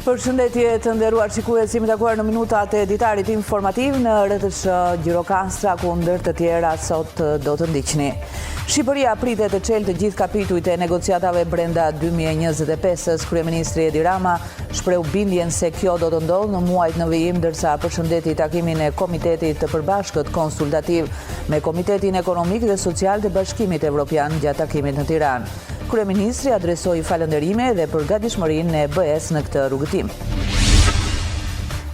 Përshëndetje të nderuar shikues, jemi takuar në minutat e ditarit informativ në RTS Gjirokastra, ku ndër të tjera sot do të ndiqni. Shqipëria pritet të çelë të gjithë kapitujt e negociatave brenda 2025-s. Kryeministri Edi Rama shpreu bindjen se kjo do të ndodhë në muajt në vijim, ndërsa përshëndeti takimin e Komitetit të Përbashkët Konsultativ me Komitetin Ekonomik dhe Social të Bashkimit Evropian gjatë takimit në Tiranë. Kryeministri adresoi falënderime dhe për gatishmërinë e BE-s në këtë rrugëtim.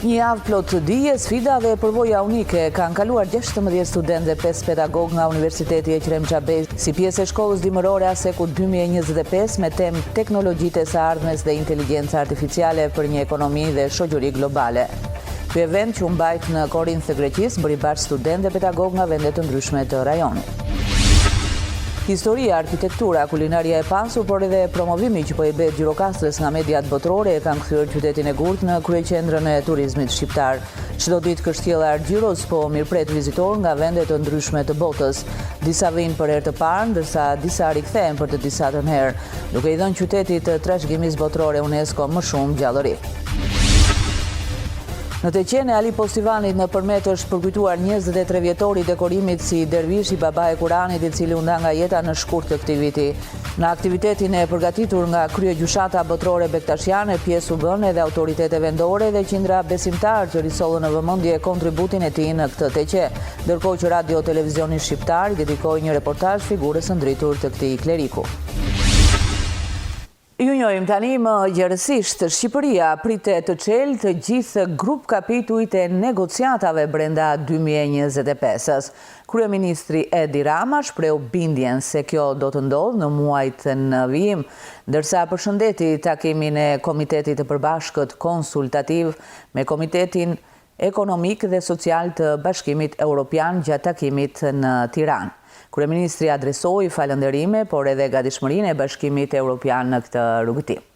Një javë plot dije, sfida dhe përvoja unike kanë kaluar 16 studentë dhe 5 pedagog nga Universiteti Ekrem Çabej si pjesë e shkollës dimërore ASEKU 2025 me temë Teknologjitë e së ardhmes dhe Inteligjenca Artificiale për një ekonomi dhe shoqëri globale. Ky event që u mbajt në Korinth të Greqisë bëri bashkë studentë dhe pedagog nga vende të ndryshme të rajonit. Historia, arkitektura, kulinaria e pasur, por edhe promovimi që po i bëhet Gjirokastrës nga mediat botërore e kanë kthyer qytetin e Gurt në kryeqendrën e turizmit shqiptar. Çdo ditë kështjella e Argjiros po mirëpret vizitorë nga vende të ndryshme të botës. Disa vijnë për herë të parë, ndërsa disa rikthehen për të disatën herë, duke i dhënë qytetit të trashëgimisë botërore UNESCO më shumë gjallëri. Në Teqen e Ali Postivanit nëpërmet është përkujtuar 23 vjetorit dekorimit si dervish i baba e Kuranit, i cili u nda nga jeta në shkurt të këtij viti. Në aktivitetin e përgatitur nga kryegjyshata botërore Bektashiane, pjesë u bën edhe autoritete vendore dhe qindra besimtar që risollën në vëmendje kontributin e tij në këtë Teqe, ndërkohë që Radio Televizioni Shqiptar i dedikoi një reportazh figurës së ndritur të këtij kleriku. Ju njohim tani më gjerësisht. Shqipëria pritet të çelë të gjithë grup kapitujt e negociatave brenda 2025-s. Kryeministri Edi Rama shpreu bindjen se kjo do të ndodhë në muajt në vijim, ndërsa përshëndeti takimin e Komitetit të Përbashkët Konsultativ me Komitetin Ekonomik dhe Social të Bashkimit Evropian gjatë takimit në Tiranë. Kryeministri adresoi falënderime, por edhe gatishmërinë e Bashkimit Evropian në këtë rrugëtim.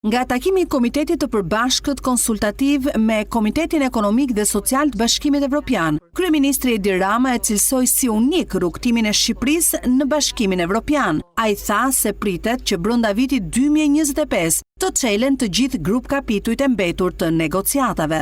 Nga takimi i Komitetit të Përbashkët Konsultativ me Komitetin Ekonomik dhe Social të Bashkimit Evropian, Kryeministri Edi Rama e cilësoi si unik rrugtimin e Shqipërisë në Bashkimin Evropian. Ai tha se pritet që brenda vitit 2025 të çelen të gjithë grup kapitujt e mbetur të negociatave.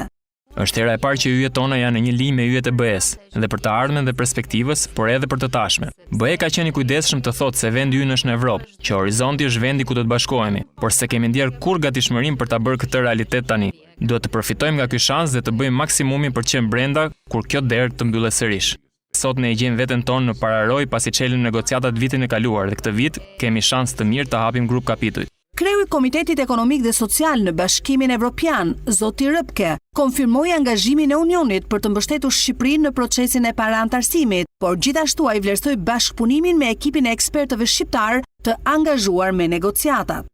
Është hera e parë që yjet tona janë në një linjë me yjet e BE-s, dhe për të ardhmen dhe perspektivës, por edhe për të tashmen. BE ka qenë i kujdesshëm të thotë se vendi ynë është në Evropë, që horizonti është vendi ku do të bashkohemi, por se kemi ndjerë kur gatishmërinë për ta bërë këtë realitet tani. Duhet të përfitojmë nga ky shans dhe të bëjmë maksimumin për të qenë brenda kur kjo derë të mbyllet sërish. Sot ne e gjejmë veten tonë në pararoj pasi çelën negociatat vitin e kaluar dhe këtë vit kemi shans të mirë të hapim grup kapituj. Kreu i Komitetit Ekonomik dhe Social në Bashkimin Evropian, Zoti Rëpke, konfirmoi angazhimin e Unionit për të mbështetur Shqipërinë në procesin e parantarësimit, por gjithashtu ai vlerësoi bashkëpunimin me ekipin e ekspertëve shqiptar të angazhuar me negociatat.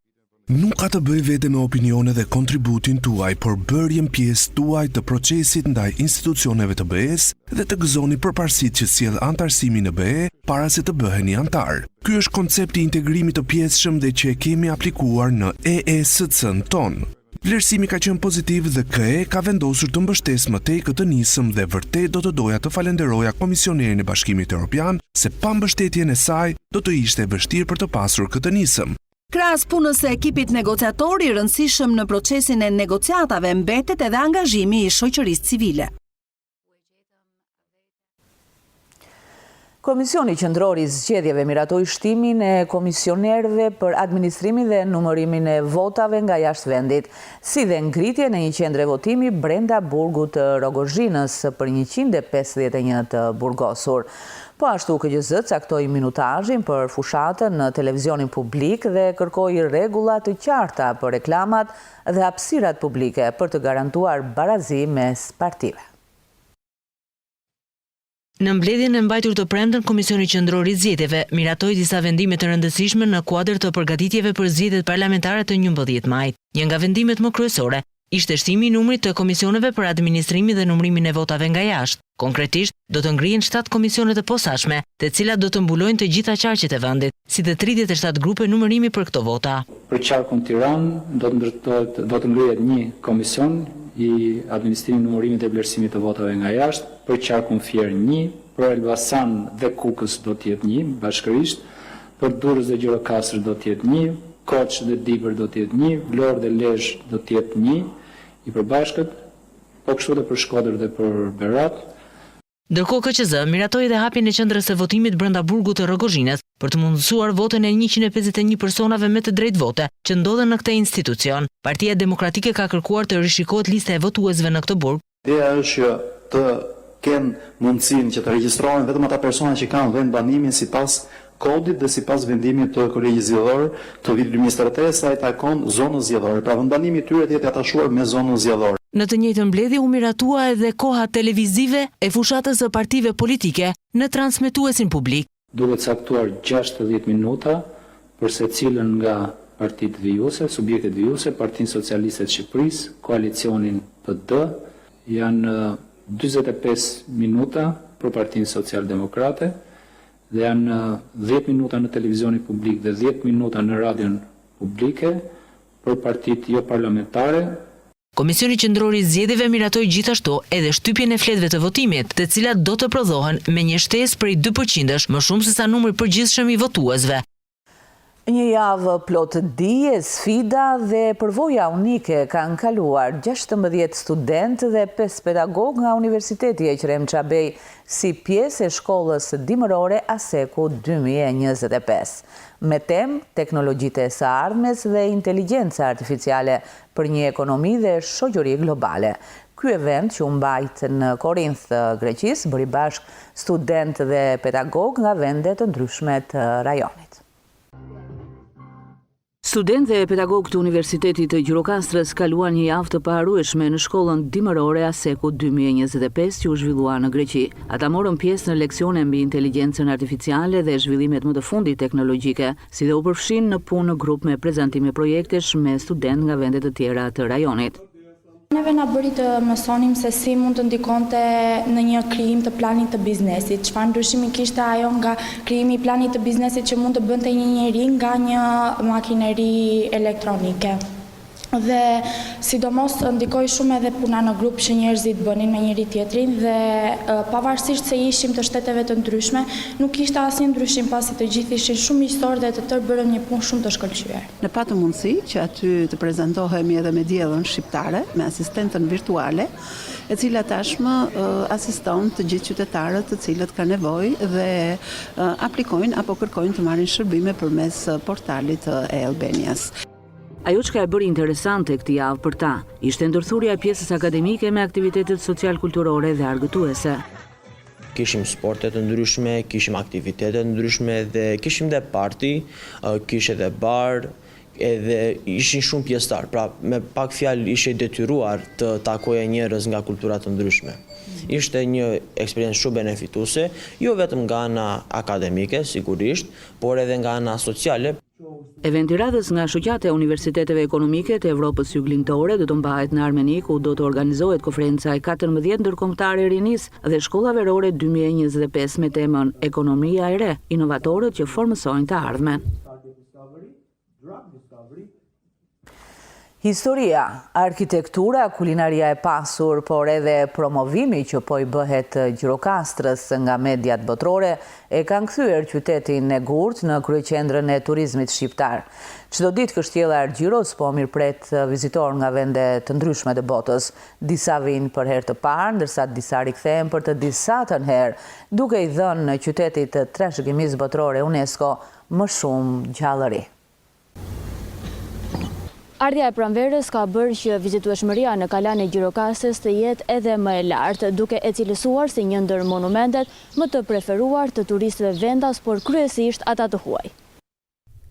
Nuk ka të bëj vete me opinione dhe kontributin tuaj, por bërjen pjesë tuaj të procesit ndaj institucioneve të BE-s dhe të gëzoni përparësitë që sjell antarësimi në BE para se të bëheni antar. Ky është koncepti i integrimit të pjesëshëm dhe që e kemi aplikuar në EESC-n tonë. Vlerësimi ka qenë pozitiv dhe KE ka vendosur të mbështesë më tej këtë nisëm dhe vërtet do të doja të falenderoja Komisionerin e Bashkimit Evropian se pa mbështetjen e saj do të ishte vështirë për të pasur këtë nisëm. Krahas punës së ekipit negociator, i rëndësishëm në procesin e negociatave mbetet edhe angazhimi i shoqërisë civile. Komisioni Qendror i Zgjedhjeve miratoi shtimin e komisionerëve për administrimin dhe numërimin e votave nga jashtë vendit, si dhe ngritje në një qendre votimi brenda burgut të Rogozhinës për 151 të burgosur. Po ashtu KQZ caktoi minutazhin për fushatën në televizionin publik dhe kërkoi rregulla të qarta për reklamat dhe hapësirat publike për të garantuar barazi mes partive. Në mbledhjen e mbajtur të premten, Komisioni Qendror i Zgjedhjeve miratoi disa vendime të rëndësishme në kuadër të përgatitjeve për zgjedhjet parlamentare të 11 majit. Një nga vendimet më kryesore ishte shtimi i numrit të komisioneve për administrimin dhe numërimin e votave nga jashtë. Konkretisht, do të ngrihen 7 komisione të posaçme, të cilat do të mbulojnë të gjitha qarqet e vendit, si dhe 37 grupe numërimi për këto vota. Për qarkun Tiranë do të ngrihet një komision i administrimit, numërimit dhe vlerësimit të votave nga jashtë, për qarkun Fier 1, për Elbasan dhe Kukës do të jetë 1 bashkërisht, për Durrës dhe Gjirokastrës do të jetë 1, Koç dhe Digër do të jetë 1, Vlorë dhe Lezhë do të jetë 1 i përbashkët, po kështu dhe për Shkodër dhe për Berat. Ndërkohë KQZ miratoi dhe hapjen e qendrës së votimit brenda burgut të Rrogozhinës për të mundësuar votën e 151 personave me të drejtë vote që ndodhen në këtë institucion. Partia Demokratike ka kërkuar të rishikohet lista e votuesve në këtë burg. Ideja është që të kenë mundësinë që të regjistrohen vetëm ata persona që kanë vend banimin sipas kodit dhe sipas vendimit të kolegjit zgjedhor të vitit 2023 sa i takon zonës zgjedhore. Pra vendbanimi i tyre të jetë atachuar me zonën zgjedhore. Në të njëjtën mbledhje u miratua edhe koha televizive e fushatës së partive politike në transmetuesin publik. Duhet caktuar 60 minuta për secilën nga partitë vijuese, subjektet vijuese, Partinë Socialiste të Shqipërisë, Koalicionin PD, janë 45 minuta për Partinë Social-Demokrate dhe janë 10 minuta në televizionin publik dhe 10 minuta në radion publike për partitë jo parlamentare. Komisioni Qendror i Zgjedhjeve miratoi gjithashtu edhe shtypjen e fletëve të votimit, të cilat do të prodhohen me një shtesë prej 2%, më shumë se sa numri përgjithshëm i votuesve. Një javë plot dije, sfida dhe përvoja unike kanë kaluar 16 studentë dhe 5 pedagog nga Universiteti Ekrem Çabej si pjesë e shkollës dimërore Aseku 2025, me temë teknologjitë e së ardhmes dhe inteligjenca artificiale për një ekonomi dhe shoqëri globale. Ky event që u mbajt në Korinth, Greqis, bëri bashkë studentë dhe pedagog nga vende të ndryshme të rajonit. Studentë dhe pedagog të Universitetit të Gjirokastrës kaluan një javë të paharrueshme në shkollën dimërore Aseku 2025 që u zhvillua në Greqi. Ata morën pjesë në leksione mbi inteligjencën artificiale dhe zhvillimet më të fundit teknologjike, si dhe u përfshin në punë në grup me prezantime projektesh me studentë nga vende të tjera të rajonit. Neve na bëri të mësonim se si mund të ndikonte në një krijim të planit të biznesit, çfarë ndryshimi kishte ajo nga krijimi i planit të biznesit që mund të bënte një njeri nga një makineri elektronike. Dhe sidomos ndikoi shumë edhe puna në grup që njerëzit bënin me njëri tjetrin dhe pavarësisht se ishim të shteteve të ndryshme, nuk kishte asnjë ndryshim pasi të gjithë ishin shumë miqësorë dhe të tërë bërën një punë shumë të shkëlqyer. Ne patëm mundësi që aty të prezantohemi edhe me diellën shqiptare, me asistentën virtuale, e cila tashmë asiston të gjithë qytetarët të cilët kanë nevojë dhe aplikojnë apo kërkojnë të marrin shërbime përmes portalit e Albanias. Ajo që ka e bëri interesante këtë javë për ta, ishte ndërthurja e pjesës akademike me aktivitetet social-kulturore dhe argëtuese. Kishim sporte të ndryshme, kishim aktivitete të ndryshme dhe kishim dhe party, kishte dhe bar, edhe ishin shumë pjesëtar. Pra, me pak fjalë ishe detyruar të takoje njerëz nga kultura të ndryshme. Ishte një eksperiencë shumë benefituese, jo vetëm nga ana akademike, sigurisht, por edhe nga ana sociale. Eventi radhës nga shoqata e universiteteve ekonomike të Evropës Juglindore do të mbahet në Armeni, ku do të organizohet konferenca e 14 ndërkombëtare e rinis dhe shkolla verore 2025 me temën Ekonomia e re, inovatorët që formësojnë të ardhmen. Historia, arkitektura, kulinaria e pasur, por edhe promovimi që po i bëhet Gjirokastrës nga mediat botërore e kanë kthyer qytetin e Gurt në kryeqendrën e turizmit shqiptar. Çdo ditë Kështjella e Argjiros po mirëpret vizitor nga vende të ndryshme të botës. Disa vinë për herë të parë, ndërsa disa rikthehen për të disatën herë, duke i dhënë qytetit të trashëgimisë botërore UNESCO më shumë gjallëri. Ardhja e pranverës ka bërë që vizitueshmëria në kalan e Gjirokastrës të jetë edhe më e lartë, duke e cilësuar si një ndër monumentet më të preferuar të turistëve vendas, por kryesisht ata të huaj.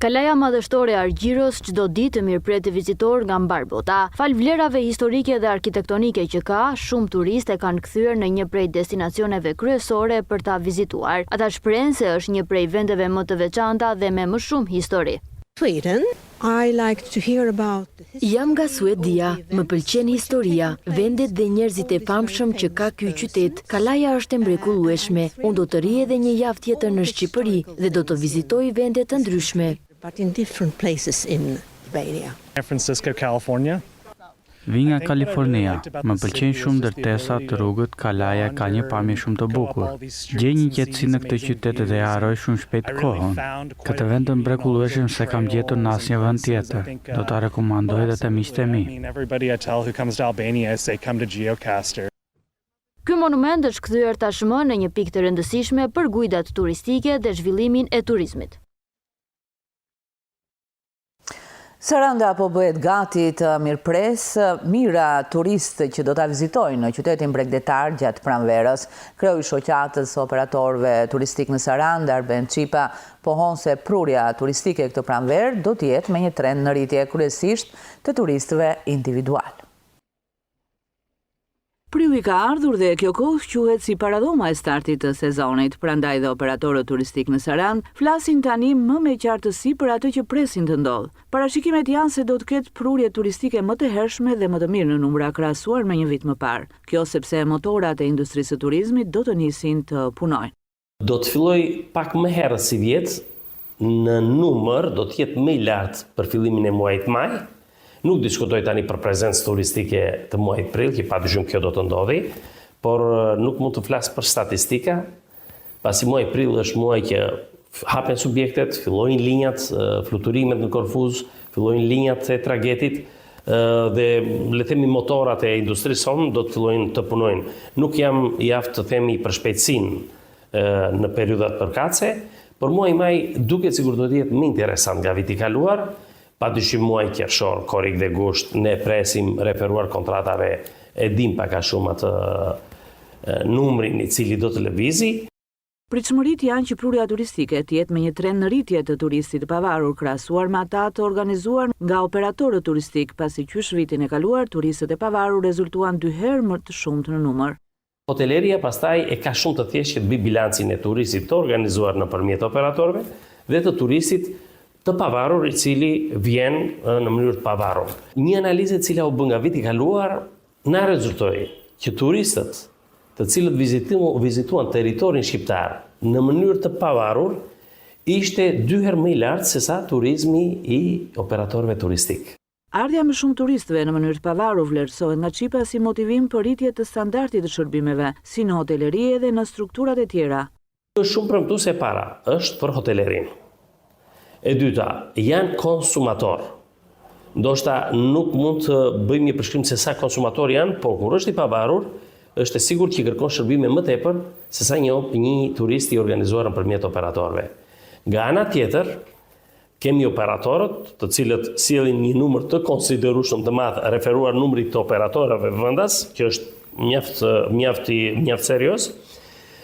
Kalaja madhështore e Argjiros çdo ditë mirëpret vizitor nga mbar bota. Fal vlerave historike dhe arkitektonike që ka, shumë turistë e kanë kthyer në një prej destinacioneve kryesore për ta vizituar. Ata shprehen se është një prej vendeve më të veçanta dhe me më shumë histori. Jam nga Suedia, më pëlqen historia, vendet dhe njerëzit e pamshëm që ka ky qytet. Kalaja është e mrekullueshme. Unë do të rri edhe një javë tjetër në Shqipëri dhe do të vizitoj vende të ndryshme. San Francisco, California. Vi nga Kalifornia, më pëlqejnë shumë ndërtesat, rrugët, kalaja ka një pamje shumë të bukur. Gjej një qetësi në këtë qytet dhe harroj shumë shpejt kohën. Këtë vend të mrekullueshëm se kam gjetur në asnjë vend tjetër. Do ta rekomandoj edhe të miqtë e mi. Ky monument është kthyer tashmë në një pikë të rëndësishme për gujdat turistike dhe zhvillimin e turizmit. Saranda po bëhet gati të mirëpres mira turistë që do ta vizitojnë në qytetin bregdetar gjatë pranverës. Kreu I shoqatës operatorëve turistik në Sarandë, Arben Qipa, pohon se prurja turistike këtë pranverë do të jetë me një trend në rritje kryesisht të turistëve individual. Priu I ka ardhur dhe kjo kohë quhet si paradhoma e startit të sezonit, prandaj dhe operatorët turistik në Sarandë flasin tani më me qartësi për atë që presin të ndodhë. Parashikimet janë se do të ketë prurje turistike më të hershme dhe më të mirë në numra krahasuar me një vit më parë. Kjo sepse motorat e industrisë së turizmit do të nisin të punojnë. Do të filloj pak më herët si vjet, në numër do të jetë më I lartë për fillimin e muajit maj. Nuk diskutoj tani për prezencë turistike të muajit prill, që padyshim kjo do të ndodhi, por nuk mund të flas për statistika, pasi muaji prill është muaj që hapen subjektet, fillojnë linjat, fluturimet në Korfuz, fillojnë linjat e tragjetit dhe le themi motorat e industrisë sonë do të fillojnë të punojnë. Nuk jam I aftë të themi për shpejtësinë në periudhat përkatëse, por muaji maj duket sikur do të jetë më interesant nga viti I kaluar. Padyshim muaj qershor, korrik dhe gusht, ne presim referuar kontratave, e dim pak a shumë atë numrin I cili do të lëvizi. Pritshmëritë janë që prurja turistike të jetë me një trend në rritje të turistit të pavarur krahasuar me ata të organizuar nga operatorët turistik, pasi qysh vitin e kaluar turistët e pavarur rezultuan 2 herë më të shumtë në numër. Hoteleria pastaj e ka shumë të thjeshtë që të bëj bilancin e turistit të organizuar nëpërmjet operatorëve dhe të turistit të pavarur I cili vjen në mënyrë të pavarur. Një analizë e cila u bë nga viti I kaluar na rezultoi që turistët të cilët vizituan territorin shqiptar në mënyrë të pavarur ishte 2 herë më I lartë se sa turizmi I operatorëve turistik. Ardhja me shumë turistëve në mënyrë të pavarur vlerësohet nga Qipa si motivim për rritje të standardit të shërbimeve, si në hoteleri dhe në strukturat e tjera. Është shumë premtuese e para, është për hotelerinë. E dyta, janë konsumator. Ndoshta nuk mund të bëjmë një përshkrim se sa konsumator janë, por kur është I pavarur, është e sigurt që kërkon shërbime më tepër se sa një turist I organizuar nëpërmjet operatorëve. Nga ana tjetër, kemi operatorët, të cilët sjellin një numër të konsiderueshëm të madh referuar numrit të operatorëve vendas, që është mjaft serioz,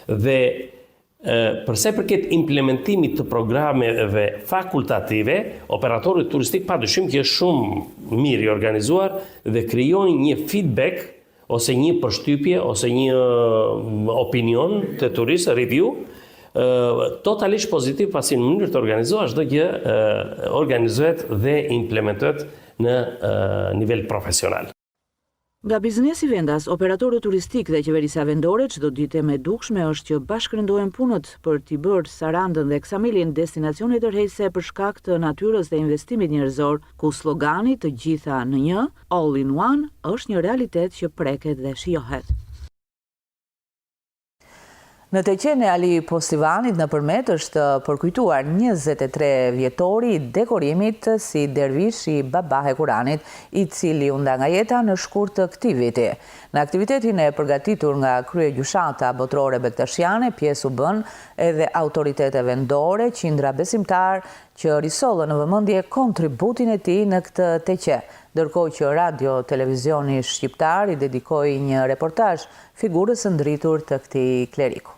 dhe përse përket implementimit të programeve fakultative, operatorët turistik padyshim që është shumë mirë I organizuar dhe krijojnë një feedback ose një përshtypje ose një opinion të turistë, review, totalisht pozitiv pasi në mënyrë të organizuar çdo gjë organizohet dhe implementohet në nivel profesional. Nga biznesi vendas, operatorët turistik dhe qeverisja vendore, çdo ditë më e dukshme është që bashkërëndohen punët për t'i bërë Sarandën dhe Ksamilin destinacione tërheqëse për shkak të natyrës dhe investimit njerëzor, ku slogani të gjitha në një, all in one, është një realitet që preket dhe shijohet. Në të qenë Ali Postivanit nëpërmet është përkujtuar 23 vjetori I dekorimit si dervish I Baba Hekuranit, I cili u nda nga jeta në shkurt të këtij viti. Në aktivitetin e përgatitur nga kryegjyshata botërore bektashiane, pjesë u bën edhe autoritete vendore, qindra besimtar që risollën në vëmendje kontributin e tij në këtë teqe, ndërkohë që Radio Televizioni Shqiptar I dedikoi një reportazh figurës së ndritur të këtij kleriku.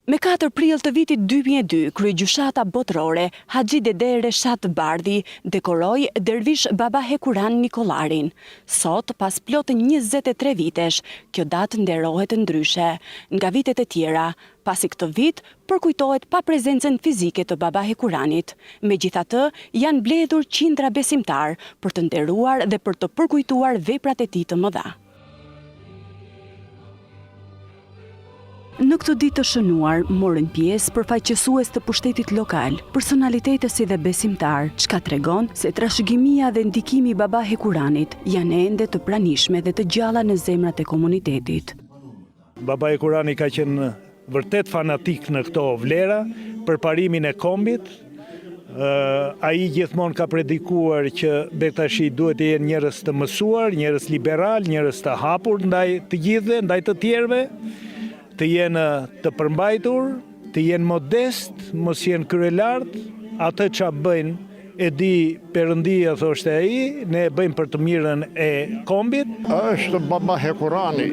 Me 4 prill të vitit 2002, kryegjyshata botërore Haxhi Dede Reshat Bardhi dekoroi dervish Baba Hekuran Nikolarin. Sot, pas plot 23 vitesh, kjo datë nderohet ndryshe nga vitet e tjera, pasi këtë vit përkujtohet pa prezencën fizike të Baba Hekuranit. Megjithatë, janë mbledhur qindra besimtar për të nderuar dhe për të përkujtuar veprat e tij të mëdha. Në këtë ditë të shënuar, morën pjesë përfaqësues të pushtetit lokal, personalitete si dhe besimtar, çka tregon se trashëgimia dhe ndikimi i Baba Hekuranit janë ende të pranishme dhe të gjalla në zemrat e komunitetit. Baba Hekurani ka qenë vërtet fanatik në këto vlera, për parimin e kombit. Ai gjithmonë ka predikuar që Bektashi duhet të jenë njerëz të mësuar, njerëz liberal, njerëz të hapur ndaj të gjithëve, ndaj të tjerëve, të jenë të përmbajtur, të jenë modest, mos jenë kryelart, atë që bëjnë, e di Perëndia, thoshte ai, ne e bëjmë për të mirën e kombit. Është Baba Hekurani,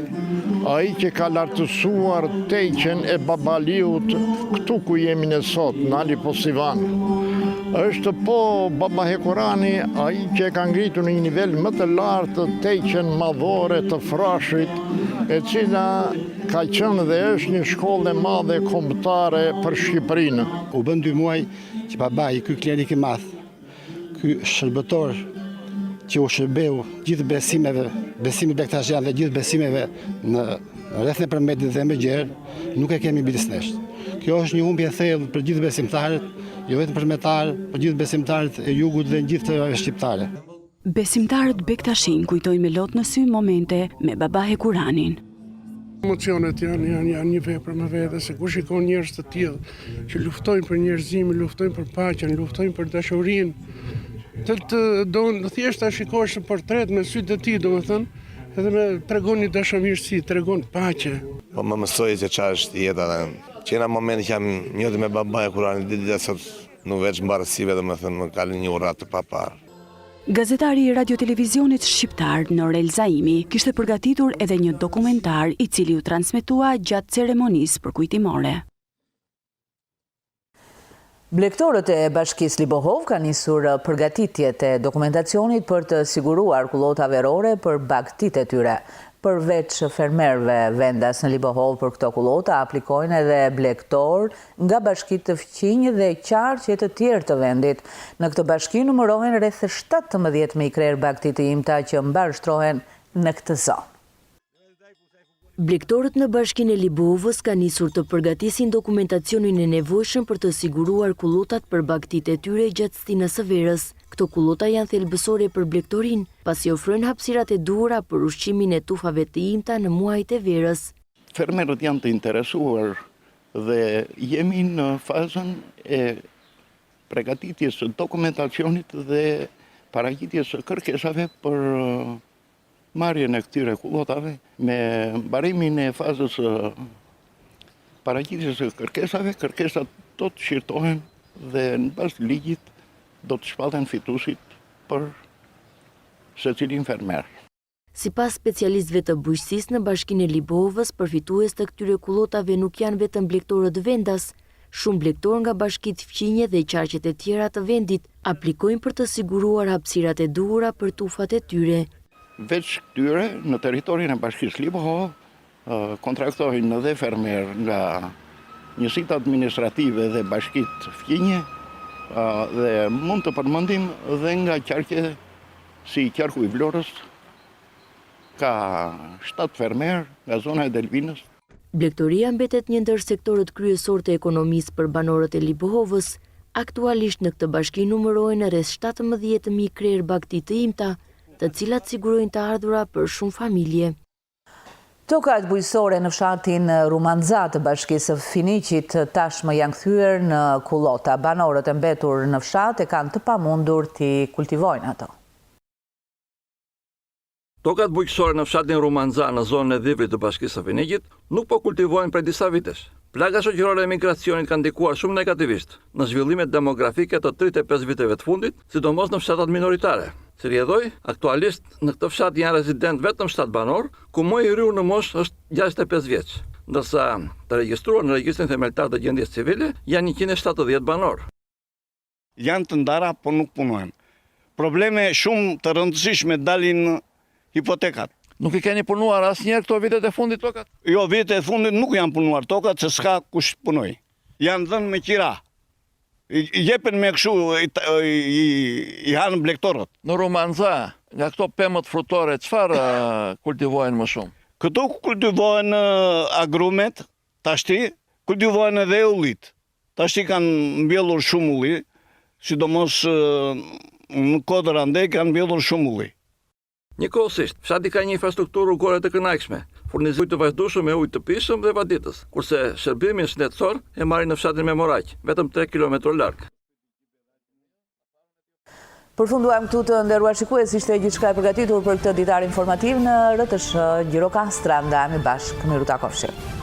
ai që ka lartësuar teqen e Babaliut këtu ku jemi ne sot, në Ali Posivan. Është po Baba Hekurani ai që ka ngritur në një nivel më të lartë teqen madhore të Frashërit, e cila ka qenë dhe është një shkollë e madhe kombëtare për Shqipërinë. U bën 2 muaj që babai, ky klerik i madh, ky shërbëtor që u shërbeu gjithë besimit bektashian dhe gjithë besimeve në rrethën e Përmendit dhe më gjerë, nuk e kemi midisnesh. Kjo është një humbje thellë për gjithë besimtarët, jo vetëm për metarë, për gjithë besimtarët e jugut dhe gjithë të shqiptare. Besimtarët Bektashin kujtojnë me lot në sy momente me Baba Hekuranin. Emocionet janë një vepër me vete, se ku shikon njerëz të tillë që luftojnë për njerëzimin, luftojnë për paqen, luftojnë për dashurinë. Të thjesht ta shikosh në portret me sytë e tij, domethënë, edhe me tregon një dashamirësi, tregon paqe. Po më mësoi se çfarë është jeta. Që në moment që jam njëti me Baba Hekurani, ditë sot nuk veç mbarësive, domethënë më kalin një urat të papar. Gazetari i Radio-Televizionit Shqiptar, Norel Zaimi, kishte përgatitur edhe një dokumentar i cili u transmetua gjatë ceremonisë përkujtimore. Blegtorët e Bashkisë Libohov kanë nisur përgatitjet e dokumentacionit për të siguruar kullota verore për bagtitë e tyre. Përveç fermerëve vendas në Libohov për këto kullota, aplikojnë edhe blegtor nga bashkitë të fqinj dhe qarqe të tjerë të vendit. Në këtë bashki numërohen rreth 17.000 krerë bagti të imta që mbarshtrohen në këtë zonë. Blegtorët në bashkinë e Libovës kanë nisur të përgatisin dokumentacionin e nevojshëm për të siguruar kullotat për bagtitë e tyre gjatë stinës së verës. Këto kullota janë thelbësore për blegtorin, pasi ofrojnë hapësirat e duhura për ushqimin e tufave të imta në muajt e verës. Fermerët janë të interesuar dhe jemi në fazën e përgatitjes së dokumentacionit dhe paraqitjes së kërkesave për marrjen e këtyre kullotave. Me mbarimin e fazës paraqitjes së kërkesave, kërkesat do të shqirtohen dhe në bazë të ligjit do të shpallen fituesit për secilin fermer. Sipas specialistëve të bujqësisë në bashkinë e Libovës, përfitues të këtyre kullotave nuk janë vetëm blegtorët vendas. Shumë blegtorë nga bashkitë fqinje dhe qarqet e tjera të vendit aplikojnë për të siguruar hapësirat e duhura për tufat e tyre. Veç këtyre, në territorin e bashkisë Libohov, kontraktojnë edhe fermer nga njësitë administrative dhe bashkitë fqinje, dhe mund të përmendim dhe nga qarqe si qarku i Vlorës, ka 7 fermer nga zona e Delvinës. Blegtoria mbetet një ndër sektorët kryesor të ekonomisë për banorët e Libohovës. Aktualisht në këtë bashki numërojnë rreth 17.000 krerë bagti të imta, të cilat sigurojnë të ardhura për shumë familje. Tokat bujësore në fshatin Rumanza të bashkisë Finiqit tashmë janë kthyer në kullota. Banorët e mbetur në fshat e kanë të pamundur t'i kultivojnë ato. Tokat bujqësore në fshatin Rumanza në zonën e Dhivrit të bashkisë së Finiqit nuk po kultivojnë prej disa vitesh. Plaga shoqërore e emigracionit kanë ndikuar shumë negativisht në zhvillimet demografike të 35 viteve të fundit, sidomos në fshatat minoritare. Si rjedhoj, aktualisht në këtë fshat janë rezident vetëm 7 banor, ku më i rriu në moshë është 65 vjeç, ndërsa të regjistruar në regjistrin themeltar të gjendjes civile janë 170 banor. Janë të ndara, por nuk punojnë. Probleme shumë të rëndësishme dalin hipotekat. Nuk i keni punuar asnjëherë këto vitet e fundit tokat? Jo, vitet e fundit nuk janë punuar tokat, se s'ka kush punoj. Janë dhënë me qira. I jepen me kështu, i hanë blegtorët. Në Rumanza, nga këto pemët frutore, çfarë kultivojnë më shumë? Këto kultivojnë agrumet, Tashti kultivojnë edhe ullit. Tashti kanë mbjellur shumë ulli, sidomos në Kodër Andej kanë mbjellur shumë ulli. Njëkohësisht, fshati ka një infrastrukturë rrugore të kënaqshme, furnizim të vazhdueshëm me ujë të pishëm dhe vaditës, kurse shërbimin shëndetësor e marrin në fshatin Memoraq, vetëm 3 kilometra larg. Përfunduam këtu të nderuar shikues, ishte gjithçka e përgatitur për këtë ditar informativ në RTS Gjirokastra. Ndahemi bashkë në Rutakofshi.